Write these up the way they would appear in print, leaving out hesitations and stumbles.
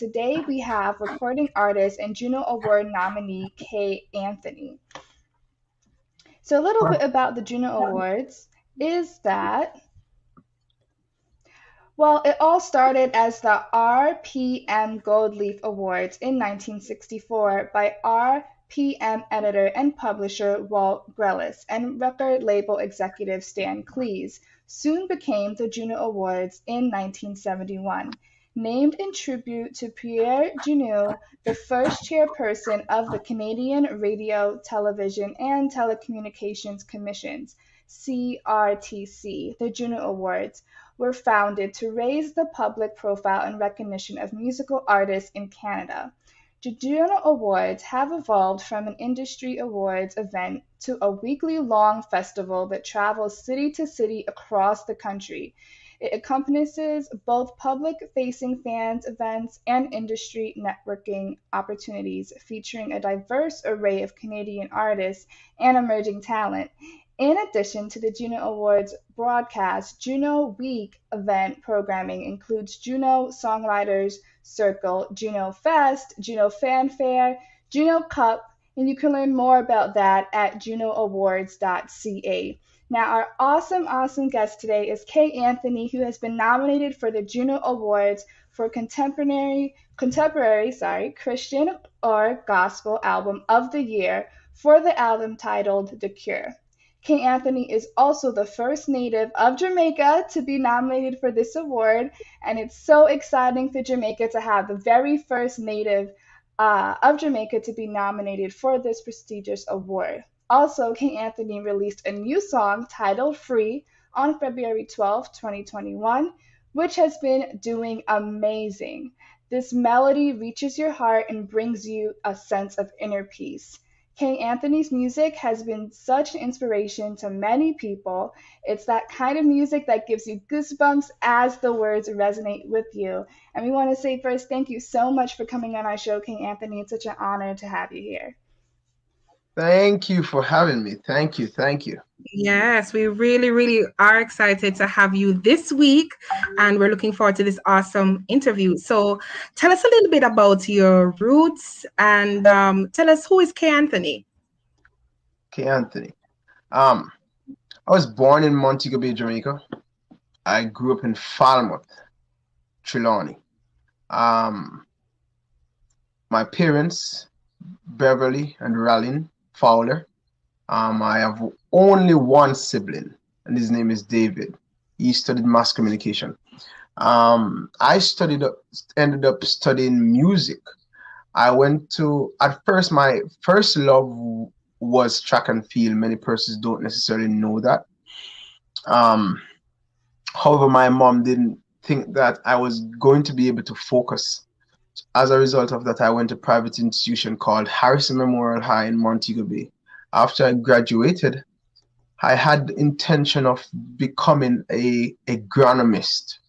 today we have recording artist and JUNO Award nominee Kay Anthony. So a little bit about the JUNO Awards is that, well, it all started as the RPM Gold Leaf Awards in 1964 by RPM editor and publisher Walt Grelis and record label executive Stan Cleese, soon became the JUNO Awards in 1971. Named in tribute to Pierre Junot, the first chairperson of the Canadian Radio, Television and Telecommunications Commissions, CRTC, the JUNO Awards were founded to raise the public profile and recognition of musical artists in Canada. The JUNO Awards have evolved from an industry awards event to a weekly-long festival that travels city to city across the country. It encompasses both public-facing fans events and industry networking opportunities featuring a diverse array of Canadian artists and emerging talent. In addition to the JUNO Awards broadcast, JUNO Week event programming includes JUNO Songwriters Circle, JUNO Fest, JUNO Fanfare, JUNO Cup, and you can learn more about that at junoawards.ca. Now, our awesome guest today is Kay Anthony, who has been nominated for the JUNO Awards for Contemporary Christian or Gospel Album of the Year for the album titled The Cure. Kay Anthony is also the first native of Jamaica to be nominated for this award, and it's so exciting for Jamaica to have the very first native of Jamaica to be nominated for this prestigious award. Also, Kay Anthony released a new song titled Free on February 12, 2021, which has been doing amazing. This melody reaches your heart and brings you a sense of inner peace. Kay Anthony's music has been such an inspiration to many people. It's that kind of music that gives you goosebumps as the words resonate with you. And we want to say first, thank you so much for coming on our show, Kay Anthony. It's such an honor to have you here. Thank you for having me. Thank you. Yes, we really are excited to have you this week, and we're looking forward to this awesome interview. So tell us a little bit about your roots and tell us, who is Kay Anthony? Kay Anthony. I was born in Montego Bay, Jamaica. I grew up in Falmouth, Trelawney. My parents, Beverly and Rallin Fowler. I have only one sibling, and his name is David. He studied mass communication. I ended up studying music. At first, my first love was track and field. Many persons don't necessarily know that. However, my mom didn't think that I was going to be able to focus. As a result of that, I went to a private institution called Harrison Memorial High in Montego Bay. After I graduated, I had the intention of becoming a agronomist,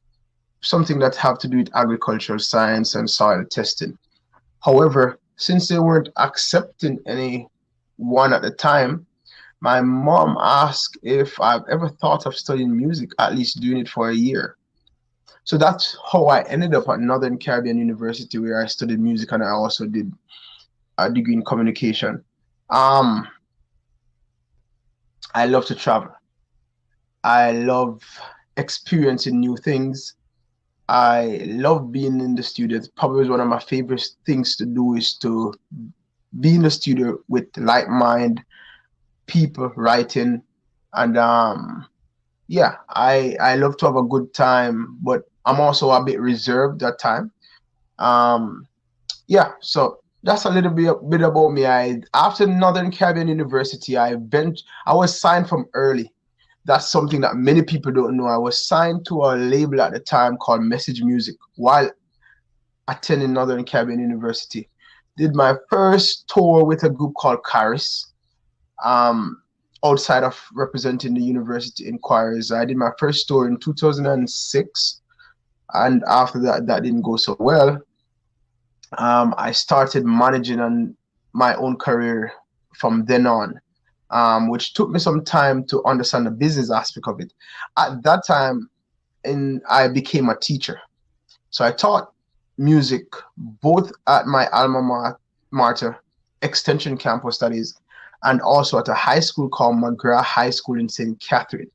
something that have to do with agricultural science and soil testing. However, since they weren't accepting anyone at the time, my mom asked if I've ever thought of studying music, at least doing it for a year. So that's how I ended up at Northern Caribbean University, where I studied music, and I also did a degree in communication. I love to travel. I love experiencing new things. I love being in the studio. It's probably one of my favorite things to do is to be in the studio with like-minded people writing. And I love to have a good time, but I'm also a bit reserved at time. So that's a little bit about me. After Northern Caribbean University, I was signed from early. That's something that many people don't know. I was signed to a label at the time called Message Music while attending Northern Caribbean University. Did my first tour with a group called Caris, outside of representing the university inquiries. I did my first tour in 2006, and after that didn't go so well. I started managing on my own career from then on, which took me some time to understand the business aspect of it. At that time, I became a teacher. So I taught music both at my alma mater, Extension Campus Studies, and also at a high school called McGrath High School in St. Catherine.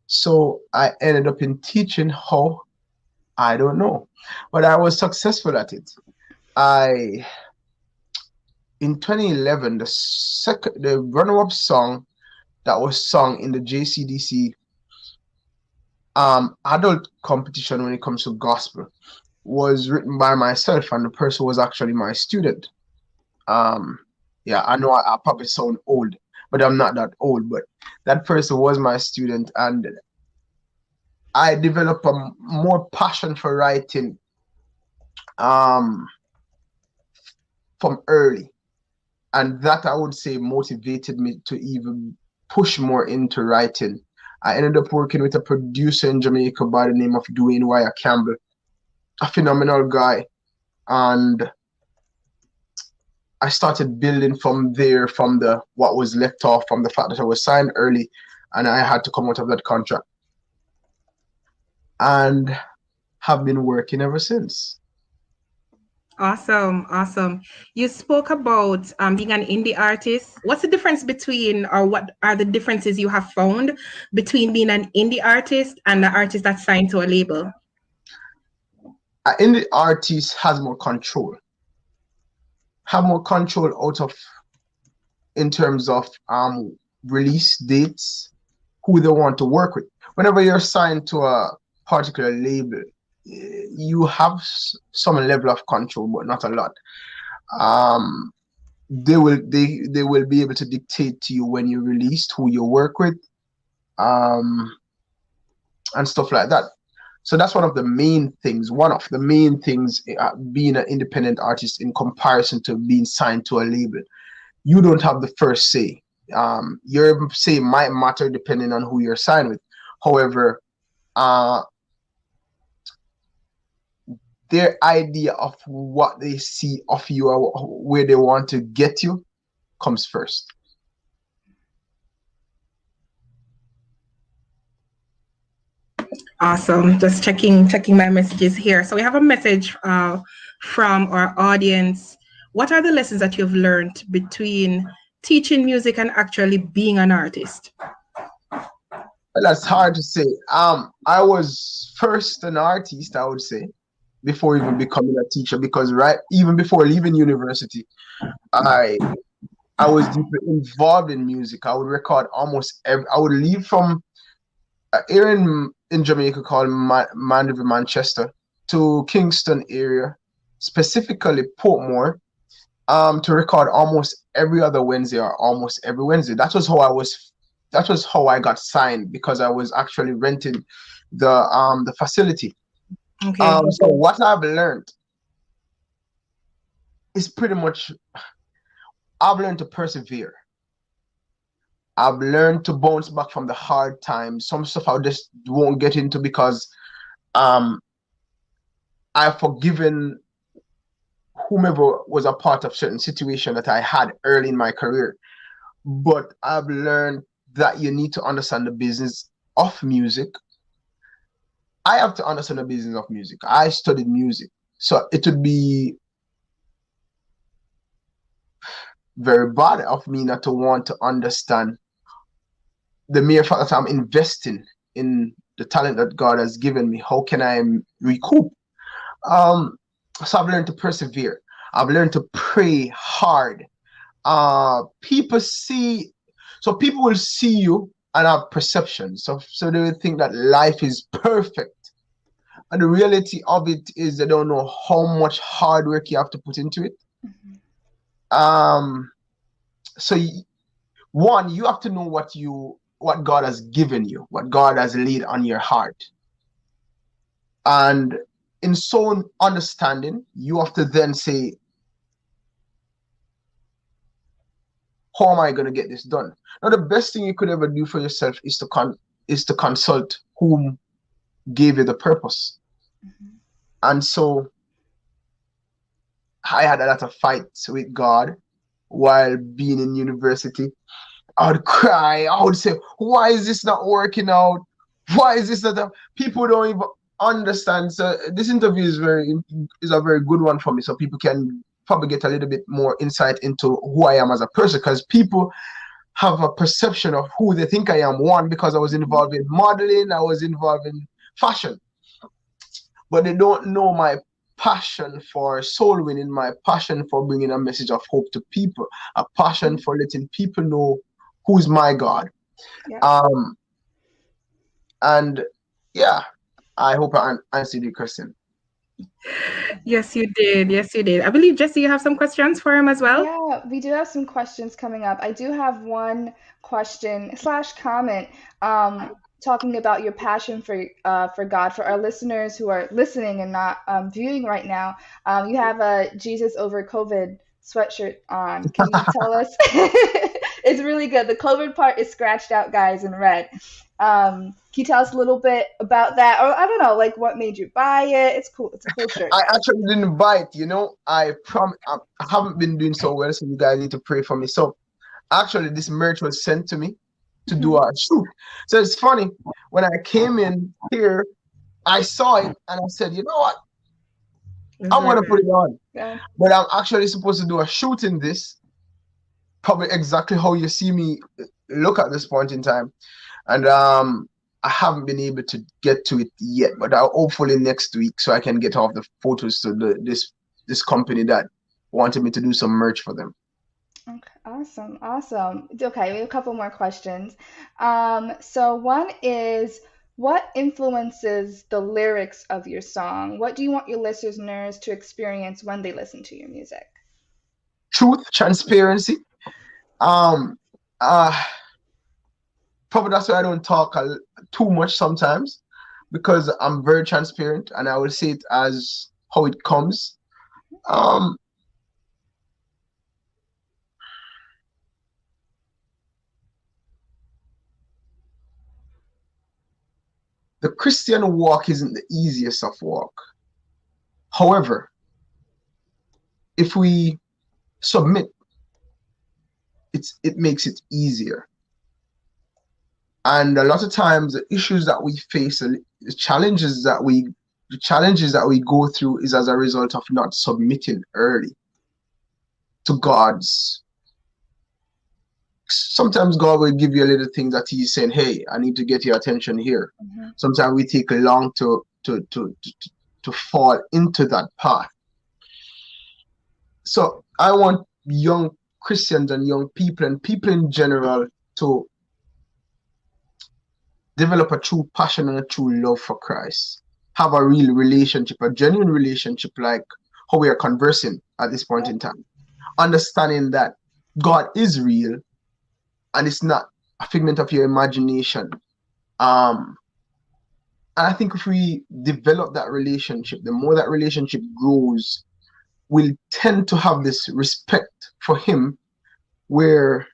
So I ended up in teaching how, I don't know, but I was successful at it. In 2011, the runner-up song that was sung in the JCDC adult competition when it comes to gospel was written by myself, and the person was actually my student. Yeah, I know I probably sound old, but I'm not that old. But that person was my student, and I developed a more passion for writing from early, and that I would say motivated me to even push more into writing. I ended up working with a producer in Jamaica by the name of Dwayne Wire Campbell, a phenomenal guy, and I started building from there, from the what was left off, from the fact that I was signed early, and I had to come out of that contract, and have been working ever since. Awesome, awesome. You spoke about being an indie artist. What's the difference between, or what are the differences you have found between being an indie artist and an artist that's signed to a label? An indie artist has more control, out of, in terms of release dates, who they want to work with. Whenever you're signed to a particular label, you have some level of control, but not a lot. They will be able to dictate to you when you released, who you work with, and stuff like that. So that's one of the main things. Being an independent artist in comparison to being signed to a label. You don't have the first say. Your say might matter depending on who you're signed with. However, their idea of what they see of you or where they want to get you comes first. Awesome. Just checking my messages here. So we have a message from our audience. What are the lessons that you've learned between teaching music and actually being an artist? That's hard to say. I was first an artist, I would say, before even becoming a teacher, because even before leaving university, I was deeply involved in music. I would record almost I would leave from here in Jamaica called Mandeville, Manchester, to Kingston area, specifically Portmore, to record almost every other Wednesday or almost every Wednesday. That was how I got signed, because I was actually renting the facility. Okay. So what I've learned is pretty much, I've learned to persevere. I've learned to bounce back from the hard times. Some stuff I just won't get into, because I've forgiven whomever was a part of certain situation that I had early in my career. But I've learned that you need to understand the business of music. I have to understand the business of music. I studied music. So it would be very bad of me not to want to understand the mere fact that I'm investing in the talent that God has given me. How can I recoup? So I've learned to persevere. I've learned to pray hard. People will see you and have perceptions. So they will think that life is perfect. And the reality of it is they don't know how much hard work you have to put into it. So one, you have to know what God has given you, what God has laid on your heart. And in so understanding, you have to then say, how am I going to get this done? Now, the best thing you could ever do for yourself is to consult whom gave you the purpose. And so I had a lot of fights with God while being in university. I would cry. I would say, why is this not working out? Why is this not? People don't even, understand. So this interview is a very good one for me, so people can probably get a little bit more insight into who I am as a person, because people have a perception of who they think I am. One, because I was involved in modeling, I was involved in fashion, but they don't know my passion for soul winning, my passion for bringing a message of hope to people, a passion for letting people know who's my God. Yeah. And yeah, I hope I answered your question. Yes, you did. Yes, you did. I believe, Jesse, you have some questions for him as well. Yeah, we do have some questions coming up. I do have one question slash comment talking about your passion for God. For our listeners who are listening and not viewing right now, you have a Jesus over COVID sweatshirt on. Can you tell us? It's really good. The COVID part is scratched out, guys, in red. Can you tell us a little bit about that? Or I don't know, like what made you buy it? It's cool. It's a cool shirt, I guys. actually didn't buy it, you know. I haven't been doing so well, so you guys need to pray for me. So actually, this merch was sent to me to do a shoot. So it's funny, when I came in here, I saw it and I said, you know what, I'm gonna put it on. Yeah. But I'm actually supposed to do a shoot in this, probably exactly how you see me look at this point in time. And I haven't been able to get to it yet, but I'll hopefully next week, so I can get off the photos to this company that wanted me to do some merch for them. Okay, awesome, awesome. Okay, we have a couple more questions. So one is, what influences the lyrics of your song? What do you want your listeners to experience when they listen to your music? Truth, transparency. Um, uh, Probably that's why I don't talk too much sometimes, because I'm very transparent and I will say it as how it comes. The Christian walk isn't the easiest of walk. However, if we submit, it makes it easier. And a lot of times, the issues that we face, the challenges that we go through, is as a result of not submitting early to God's. Sometimes God will give you a little thing that He's saying, "Hey, I need to get your attention here." Sometimes we take long to fall into that path. So I want young Christians and young people and people in general to develop a true passion and a true love for Christ. Have a real relationship, a genuine relationship, like how we are conversing at this point in time. Understanding that God is real and it's not a figment of your imagination. And I think if we develop that relationship, the more that relationship grows, we'll tend to have this respect for Him, where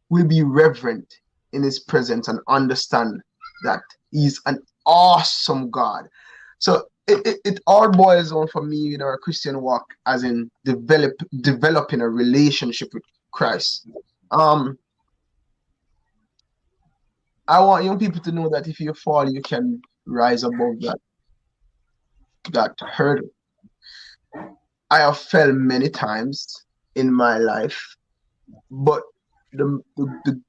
we'll be reverent in His presence and understand that He's an awesome God. So it all boils on for me in our Christian walk, as in developing a relationship with Christ. I want young people to know that if you fall, you can rise above that hurdle. I have fell many times in my life, but the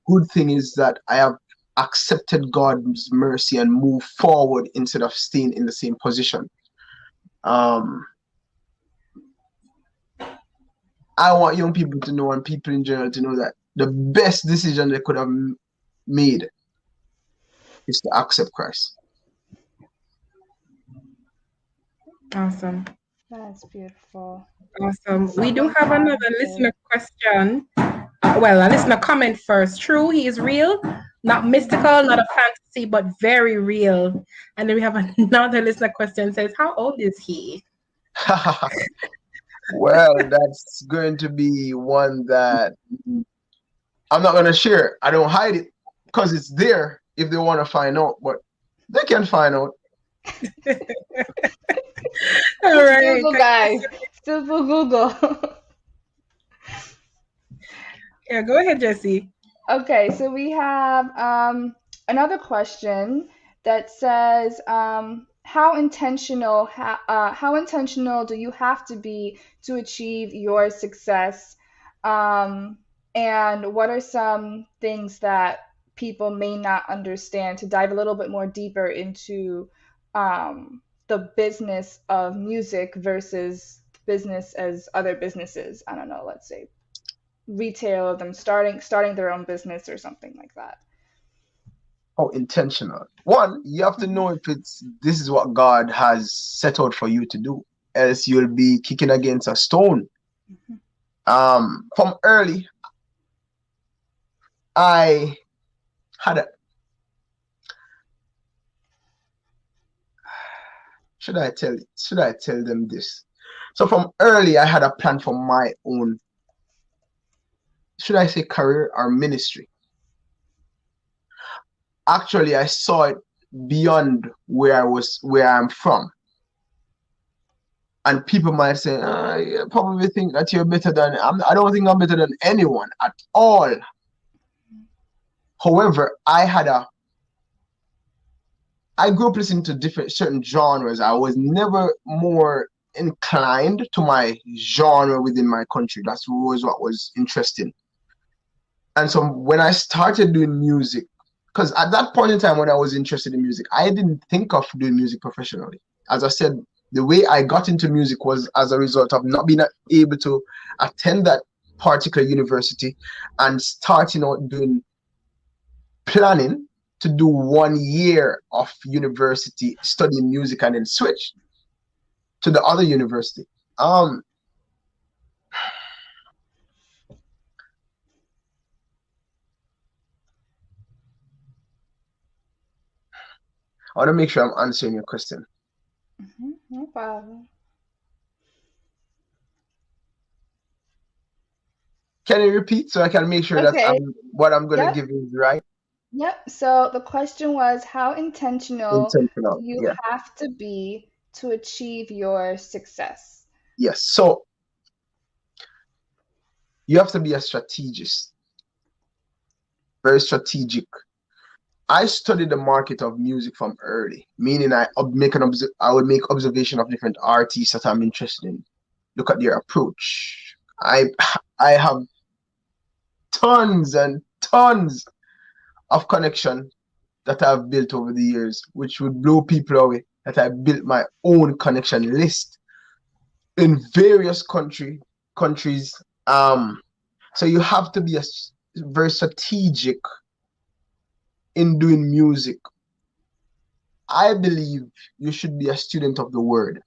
good thing is that I have accepted God's mercy and moved forward instead of staying in the same position. I want young people to know, and people in general to know, that the best decision they could have made is to accept Christ. Awesome. That's beautiful. Awesome. We do have another listener question. Well, a listener comment first. True, he is real, not mystical, not a fantasy, but very real. And then we have another listener question, says, how old is he? Well, that's going to be one that I'm not going to share. I don't hide it because it's there if they want to find out, but they can find out. All right. Google, guys. Simple Google. Yeah, go ahead, Jesse. Okay, so we have another question that says, how intentional do you have to be to achieve your success? And what are some things that people may not understand, to dive a little bit more deeper into the business of music versus business as other businesses? I don't know, let's say retail, them starting their own business or something like that. How intentional. One, you have to know if this is what God has set out for you to do, else you'll be kicking against a stone. From early, I had a, should I tell them this? So from early, I had a plan for my own, should I say career or ministry? Actually, I saw it beyond where I'm from. And people might say, you probably think that you're better than, I don't think I'm better than anyone at all. However, I grew up listening to certain genres. I was never more inclined to my genre within my country. That was what was interesting. And so when I started doing music, because at that point in time when I was interested in music, I didn't think of doing music professionally. As I said, the way I got into music was as a result of not being able to attend that particular university and starting out doing planning to do 1 year of university studying music and then switch to the other university. I want to make sure I'm answering your question. No problem. Can you repeat so I can make sure that what I'm going to give you is right? Yep. So the question was, how intentional do you have to be to achieve your success? Yes. So you have to be a strategist, very strategic. I studied the market of music from early, meaning I would make observation of different artists that I'm interested in. Look at their approach. I have tons and tons of connection that I've built over the years, which would blow people away, that I built my own connection list in various countries. So you have to be very strategic in doing music. I believe you should be a student of the word.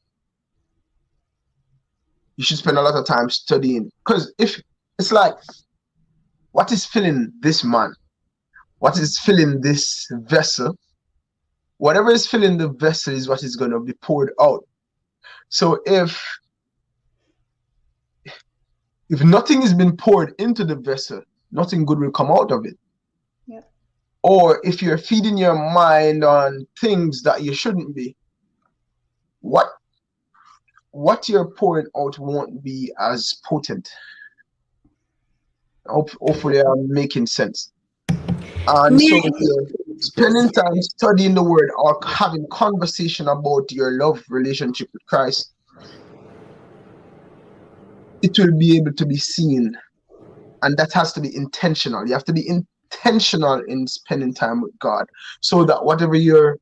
You should spend a lot of time studying, because if it's like, what is filling this man? What is filling this vessel? Whatever is filling the vessel is what is going to be poured out. So if nothing has been poured into the vessel, nothing good will come out of it. Yep. Or if you're feeding your mind on things that you shouldn't be, what you're pouring out won't be as potent. Hopefully I'm making sense. And so if you're spending time studying the word or having conversation about your love relationship with Christ, it will be able to be seen. And that has to be intentional. You have to be intentional in spending time with God, so that whatever you're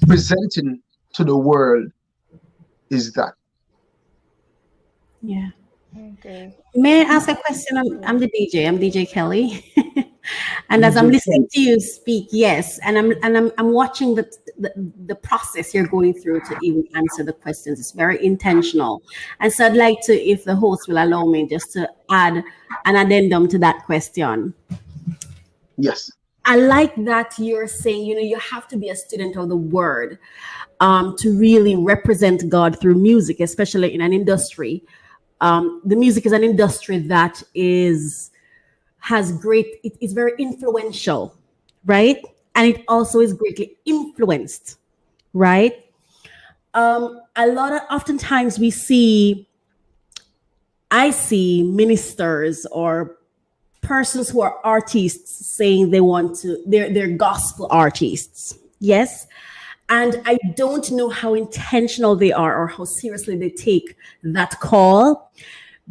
presenting to the world is that. Yeah. Okay. May I ask a question? I'm the DJ. I'm DJ Kelly. And as I'm listening to you speak, yes, and I'm watching the process you're going through to even answer the questions. It's very intentional. And so I'd like to, if the host will allow me, just to add an addendum to that question. Yes. I like that you're saying, you have to be a student of the word to really represent God through music, especially in an industry. The music is an industry that it's very influential, right? And it also is greatly influenced, right? Oftentimes I see ministers or persons who are artists saying they're gospel artists. Yes. And I don't know how intentional they are or how seriously they take that call,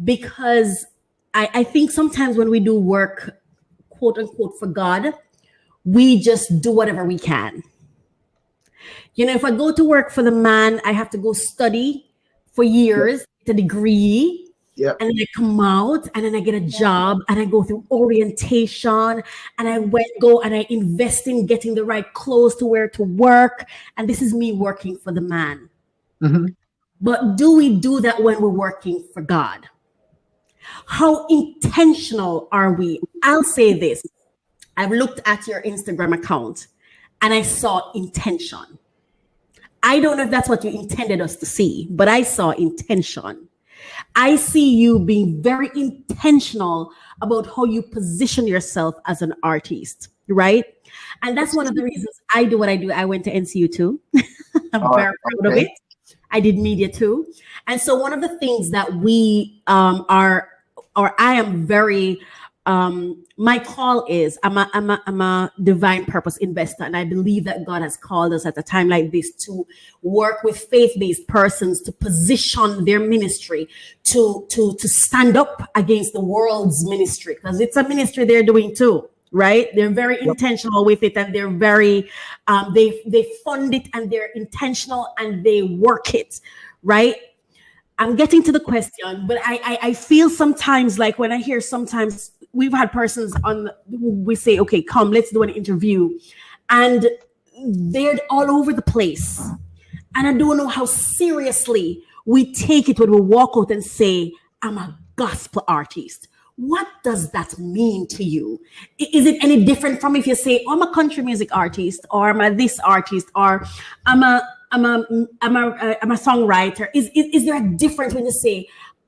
because I think sometimes when we do work, quote unquote, for God, we just do whatever we can. You know, if I go to work for the man, I have to go study for years, get a degree, Yeah. and then I come out and then I get a job and I go through orientation and I go and I invest in getting the right clothes to wear to work. And this is me working for the man. Mm-hmm. But do we do that when we're working for God? How intentional are we? I'll say this. I've looked at your Instagram account and I saw intention. I don't know if that's what you intended us to see, but I saw intention. I see you being very intentional about how you position yourself as an artist, right? And that's one of the reasons I do what I do. I went to NCU too. I'm very proud of it. I did media too. And so one of the things that we I am very, my call is I'm a divine purpose investor. And I believe that God has called us at a time like this to work with faith-based persons to position their ministry to stand up against the world's ministry, because it's a ministry they're doing too. Right? They're very intentional with it, and they're very, they fund it, and they're intentional and they work it, right? I'm getting to the question, but I feel sometimes like when I hear sometimes we've had persons on, we say, okay, come, let's do an interview, and they're all over the place. And I don't know how seriously we take it when we walk out and say, I'm a gospel artist. What does that mean to you? Is it any different from if you say, oh, I'm a country music artist, or I'm a this artist, or I'm a songwriter? Is there a difference when you say,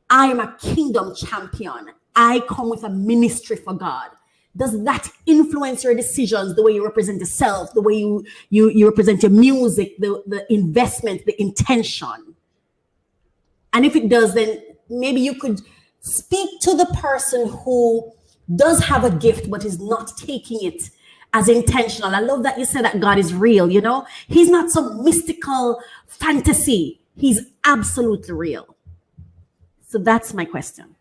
I am a kingdom champion? I come with a ministry for God. Does that influence your decisions, the way you represent yourself, the way you represent your music, the investment, the intention? And if it does, then maybe you could speak to the person who does have a gift but is not taking it as intentional. I love that you said that God is real, you know? He's not some mystical fantasy. He's absolutely real. So that's my question.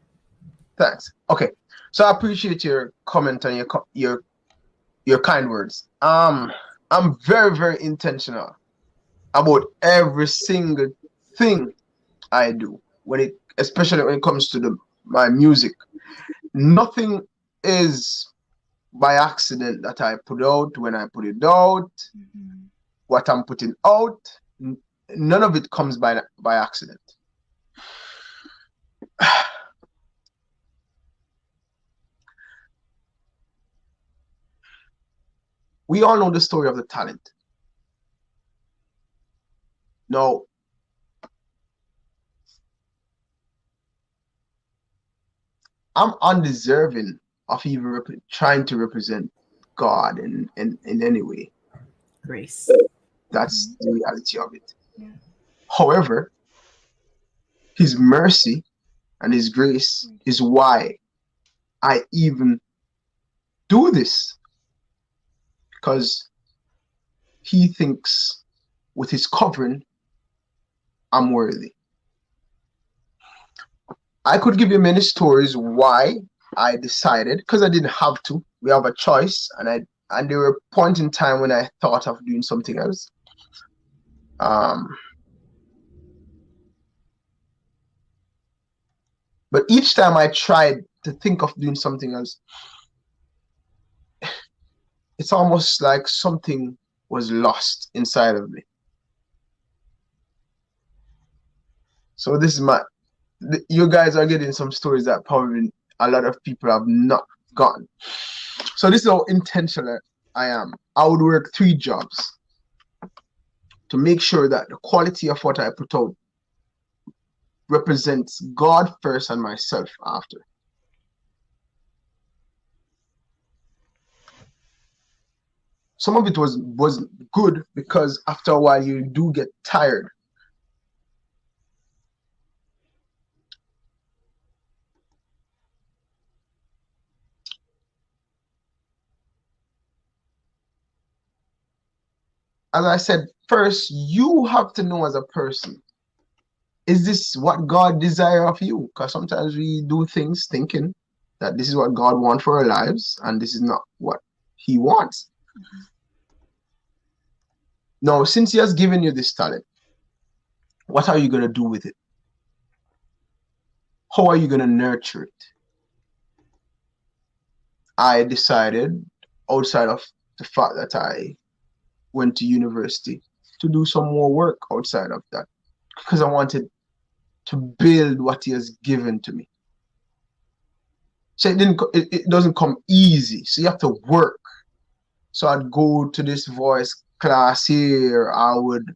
Thanks. Okay. So I appreciate your comment and your kind words. I'm very, very intentional about every single thing I do, especially when it comes to my music. Nothing is by accident that I put out when I put it out. What I'm putting out, none of it comes by accident. We all know the story of the talent. Now, I'm undeserving of even trying to represent God in any way. Grace. That's the reality of it. Yeah. However, His mercy and His grace is why I even do this, because He thinks with His covering, I'm worthy. I could give you many stories why I decided, because I didn't have to. We have a choice, and there were points in time when I thought of doing something else. But each time I tried to think of doing something else, it's almost like something was lost inside of me. So this is you guys are getting some stories that probably a lot of people have not gotten. So this is how intentional I am. I would work 3 jobs to make sure that the quality of what I put out represents God first and myself after. Some of it was good, because after a while you do get tired. as I said, first, you have to know as a person, is this what God desires of you? Because sometimes we do things thinking that this is what God wants for our lives, and this is not what He wants. Now, since He has given you this talent, what are you going to do with it? How are you going to nurture it? I decided, outside of the fact that I went to university, to do some more work outside of that, because I wanted to build what He has given to me. So it doesn't come easy. So you have to work. So I'd go to this voice class here. I would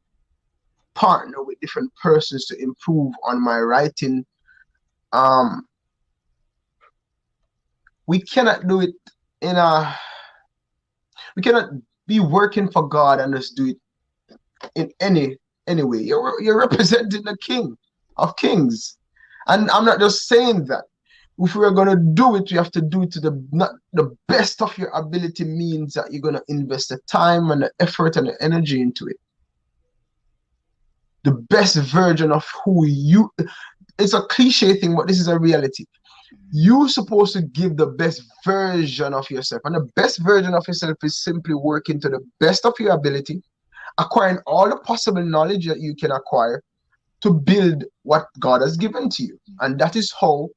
partner with different persons to improve on my writing. We cannot do it we cannot be working for God and just do it in any way. You're representing the King of Kings. And I'm not just saying that. If we're going to do it, we have to do it to the best of your ability, means that you're going to invest the time and the effort and the energy into it. The best version of who you, it's a cliche thing, but this is a reality. You're supposed to give the best version of yourself. And the best version of yourself is simply working to the best of your ability, acquiring all the possible knowledge that you can acquire to build what God has given to you. And that is how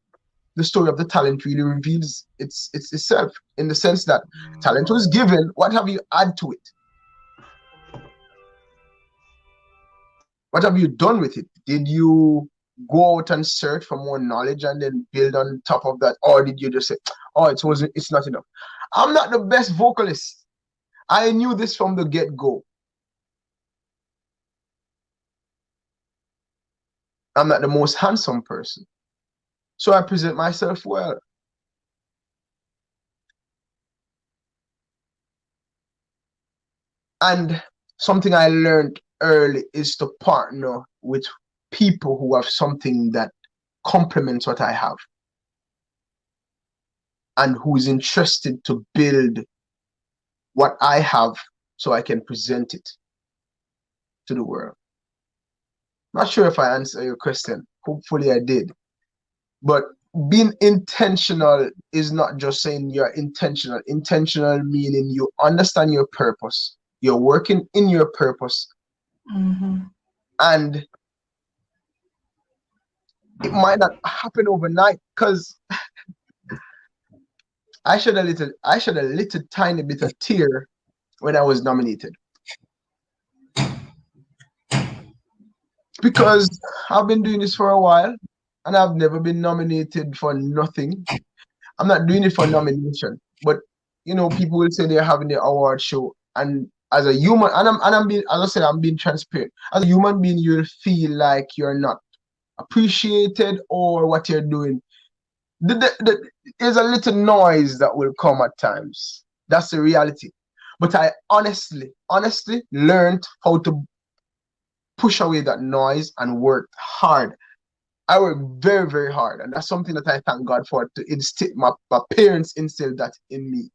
the story of the talent really reveals itself, in the sense that talent was given. What have you added to it? What have you done with it? Did you go out and search for more knowledge and then build on top of that? Or did you just say, oh, it's not enough? I'm not the best vocalist. I knew this from the get-go. I'm not the most handsome person. So I present myself well. And something I learned early is to partner with people who have something that complements what I have, and who is interested to build what I have so I can present it to the world. Not sure if I answered your question. Hopefully I did. But being intentional is not just saying you're intentional. Intentional meaning you understand your purpose. You're working in your purpose. Mm-hmm. And it might not happen overnight, because I shed a little tiny bit of tear when I was nominated. Because I've been doing this for a while and I've never been nominated for nothing. I'm not doing it for nomination, but people will say they're having the award show, and as a human, and I'm being, as I said, I'm being transparent. As a human being, you'll feel like you're not appreciated or what you're doing. There's a little noise that will come at times. That's the reality. But I honestly learned how to push away that noise and work hard. I work very, very hard, and that's something that I thank God for. To instill, my parents instilled that in me,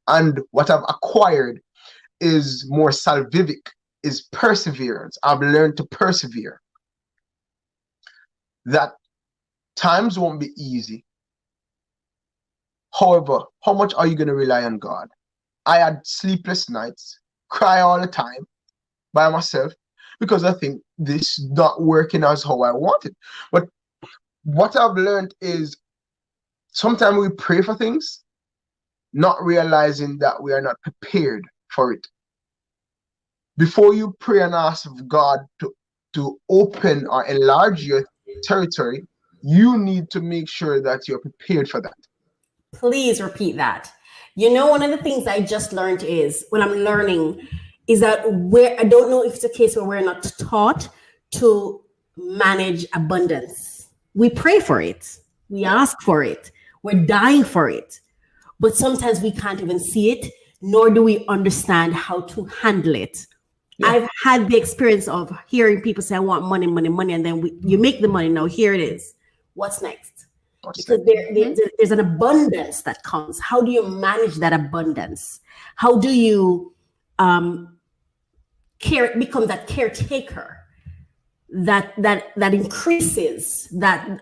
and what I've acquired is more salvific, is perseverance. I've learned to persevere. That times won't be easy. However, how much are you going to rely on God? I had sleepless nights, cry all the time by myself, because I think this is not working as how I wanted. But what I've learned is sometimes we pray for things, not realizing that we are not prepared for it. Before you pray and ask God to open or enlarge your territory, you need to make sure that you're prepared for that. Please repeat that. One of the things I just learned is, when I'm learning, is that I don't know if it's a case where we're not taught to manage abundance. We pray for it. We ask for it. We're dying for it. But sometimes we can't even see it, nor do we understand how to handle it. Yeah. I've had the experience of hearing people say, I want money, money, money. And then you make the money. Now here it is. What's next? Because there's an abundance that comes. How do you manage that abundance? How do you become that caretaker that increases that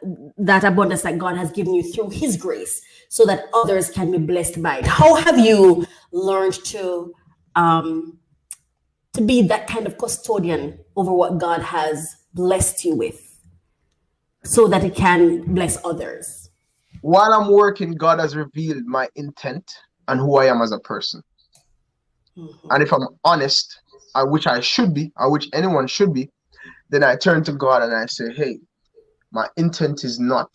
abundance that God has given you through His grace, so that others can be blessed by it. How have you learned to be that kind of custodian over what God has blessed you with, so that it can bless others? While I'm working, God has revealed my intent and who I am as a person. And if I'm honest, which I should be, or which anyone should be, then I turn to God and I say, hey, my intent is not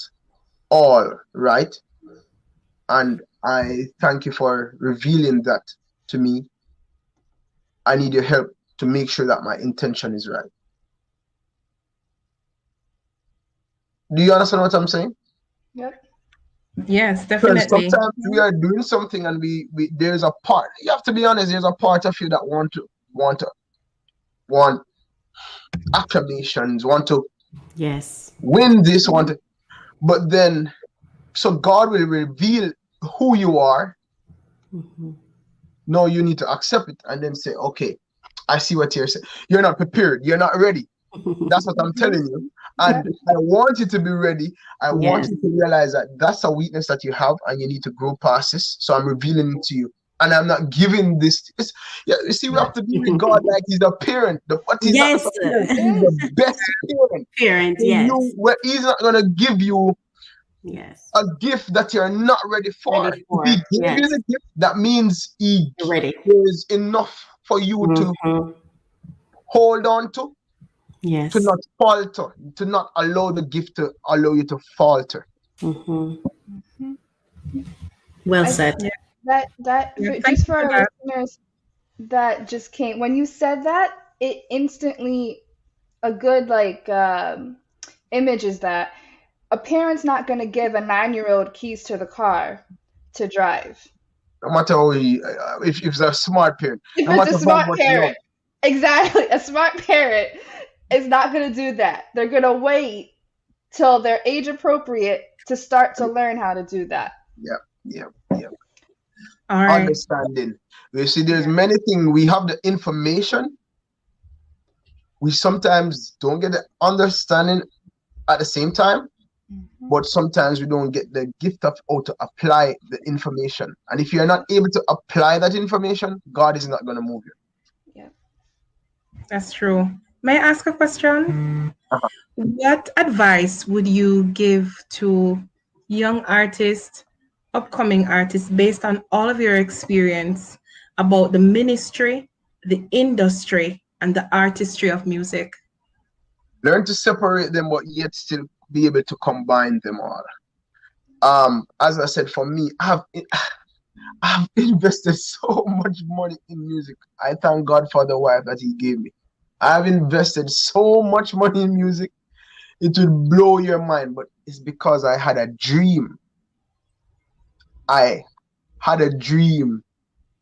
all right. And I thank you for revealing that to me. I need your help to make sure that my intention is right. Do you understand what I'm saying? Yep. Yes, Because definitely. sometimes we are doing something and we there's a part, you have to be honest, there's a part of you that want acclamations, want to win this, but then so God will reveal who you are. No, you need to accept it and then say, okay, I see what you're saying. You're not prepared, you're not ready. That's what I'm telling you. And I want you to be ready. I want you to realize that that's a weakness that you have and you need to grow past this. So I'm revealing it to you. And I'm not giving this. You see, we have to be with God like He's a parent. But He's not a parent. He's the best parent. He's not going to give you a gift that you're not ready for. If He gave you the gift, that means He is enough for you to hold on to. To not falter, to not allow the gift to allow you to falter. Well said. Just for our listeners that just came, when you said that, it instantly, a good image is that a parent's not going to give a 9-year-old keys to the car to drive. No matter how if it's a smart parent. If it's a smart parent. Exactly. A smart parent is not going to do that. They're going to wait till they're age appropriate to start to learn how to do that. Yeah. All right. Understanding. You see, there's many things. We have the information. We sometimes don't get the understanding at the same time, but sometimes we don't get the gift of how to apply the information. And if you're not able to apply that information, God is not going to move you. Yeah. That's true. May I ask a question? What advice would you give to young artists, upcoming artists, based on all of your experience about the ministry, the industry, and the artistry of music? Learn to separate them, but yet still be able to combine them all. As I said, for me, I've invested so much money in music. I thank God for the wife that He gave me. I've invested so much money in music. It would blow your mind, but it's because I had a dream. I had a dream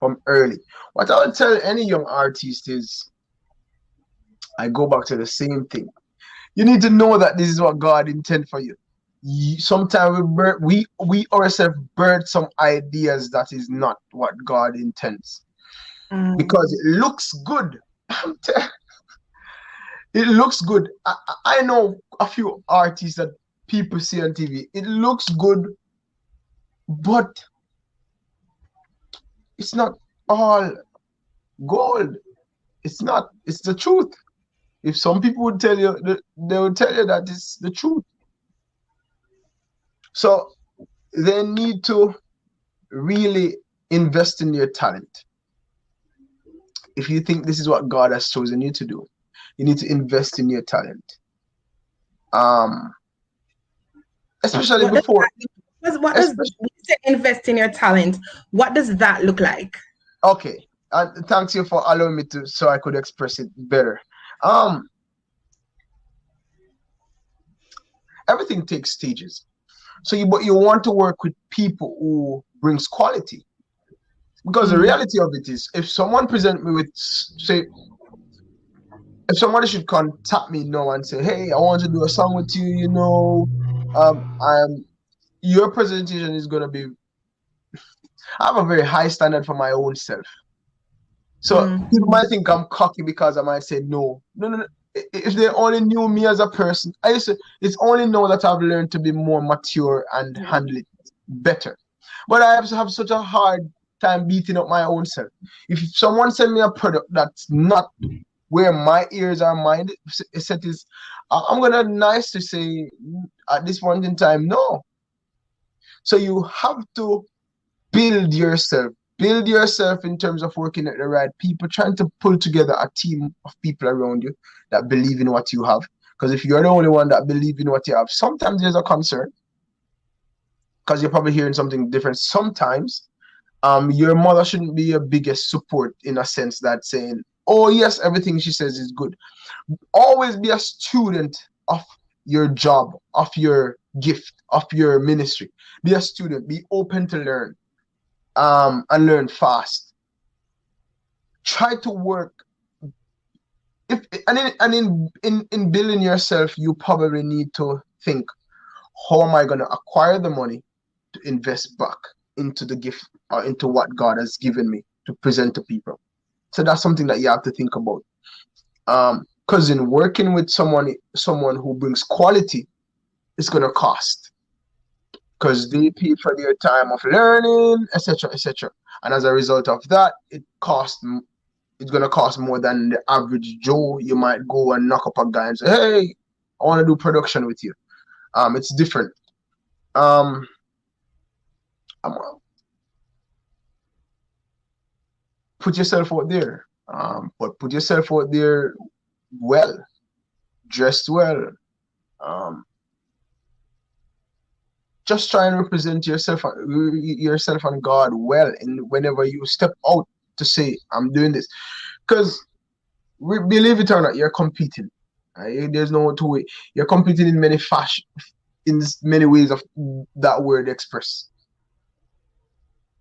from early. What I would tell any young artist is, I go back to the same thing. You need to know that this is what God intended for you. Sometimes we ourselves birth some ideas that is not what God intends. Because it looks good. It looks good. I know a few artists that people see on TV. It looks good, but it's not all gold. It's not. It's the truth. If some people would tell you, they would tell you that it's the truth. So they need to really invest in your talent. If you think this is what God has chosen you to do, you need to invest in your talent. Especially before. What does invest in your talent? What does that look like? Okay, and thanks you for allowing me to, so I could express it better. Everything takes stages. So but you want to work with people who brings quality. Because the reality of it is, if someone present me with, say, if somebody should contact me now and say, hey, I want to do a song with you, your presentation is going to be, I have a very high standard for my own self. So people might think I'm cocky because I might say no. No, no, no. If they only knew me as a person, it's only now that I've learned to be more mature and handle it better. But I have such a hard time beating up my own self. If someone send me a product that's not where my ears are mind set is, I'm gonna nice to say at this point in time, no. So you have to build yourself. Build yourself in terms of working at the right people, trying to pull together a team of people around you that believe in what you have. Because if you're the only one that believe in what you have, sometimes there's a concern because you're probably hearing something different. Sometimes your mother shouldn't be your biggest support in a sense that saying, oh yes, everything she says is good. Always be a student of your job, of your gift, of your ministry. Be a student, be open to learn. And learn fast. Try to work. In building yourself, you probably need to think, how am I going to acquire the money to invest back into the gift or into what God has given me to present to people? So that's something that you have to think about. Because in working with someone who brings quality, it's going to cost. Because they pay for their time of learning, etc., etc. And as a result of that, it's going to cost more than the average Joe. You might go and knock up a guy and say, hey, I want to do production with you. It's different. Put yourself out there. But put yourself out there well, dressed well. Just try and represent yourself and God well, and whenever you step out to say, I'm doing this. Because believe it or not, you're competing. There's no two way. You're competing in many ways of that word express.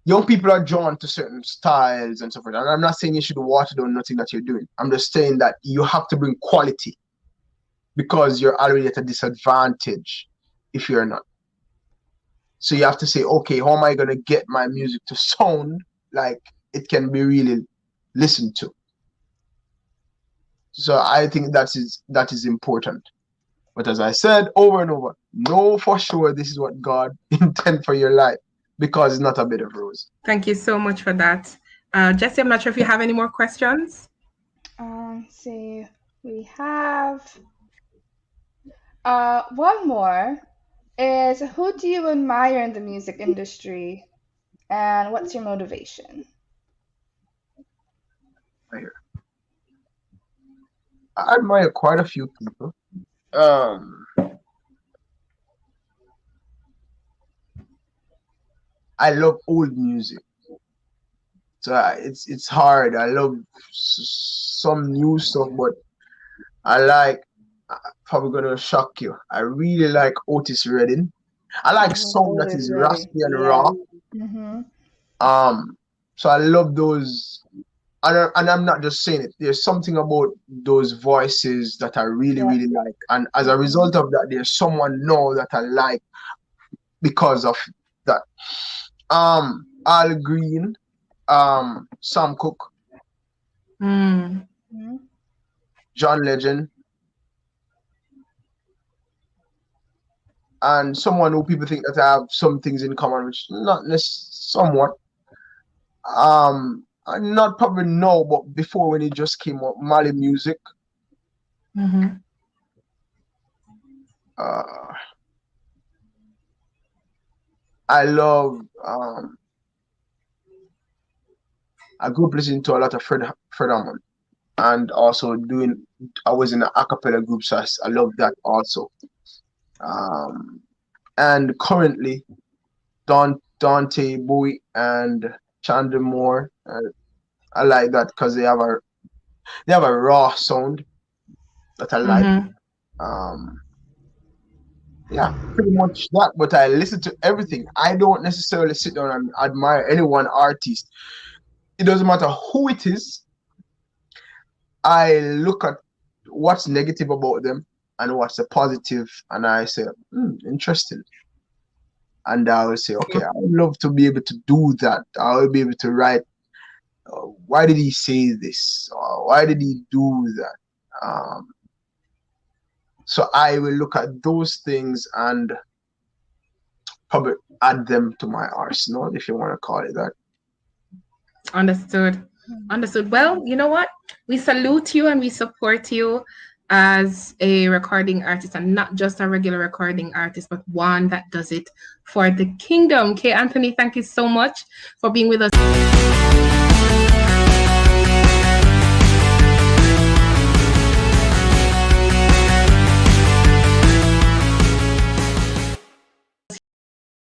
Young people are drawn to certain styles and so forth. And I'm not saying you should water down nothing that you're doing. I'm just saying that you have to bring quality because you're already at a disadvantage if you're not. So you have to say, okay, how am I going to get my music to sound like it can be really listened to? So I think that is important. But as I said over and over, know for sure this is what God intended for your life, because it's not a bed of roses. Thank you so much for that. Jesse, I'm not sure if you have any more questions. See, we have one more. Is who do you admire in the music industry, and what's your motivation? I admire quite a few people. I love old music, so it's hard. I love some new stuff, but I'm probably gonna shock you. I really like Otis Redding. I like song that is raspy and raw. So I love those, and I'm not just saying it. There's something about those voices that I really, really like, and as a result of that, there's someone now that I like because of that. Al Green, Sam Cooke, John Legend, and someone who people think that I have some things in common, which not somewhat. Not probably no, but before when it just came out, Mali Music. I love. I grew up listening to a lot of Fred Hammond, and also I was in an a cappella group, so I love that also. And currently, Dante Bowie and Chandler Moore. I like that because they have a raw sound that I like. Yeah, pretty much that. But I listen to everything. I don't necessarily sit down and admire any one artist. It doesn't matter who it is. I look at what's negative about them and what's the positive, and I say, interesting. And I will say, okay, I would love to be able to do that. I will be able to write Why did he say this? Or why did he do that? So I will look at those things and probably add them to my arsenal, if you want to call it that. Understood. Understood. Well, you know what? We salute you and we support you as a recording artist, and not just a regular recording artist, but one that does it for the kingdom. Okay, Anthony, thank you so much for being with us.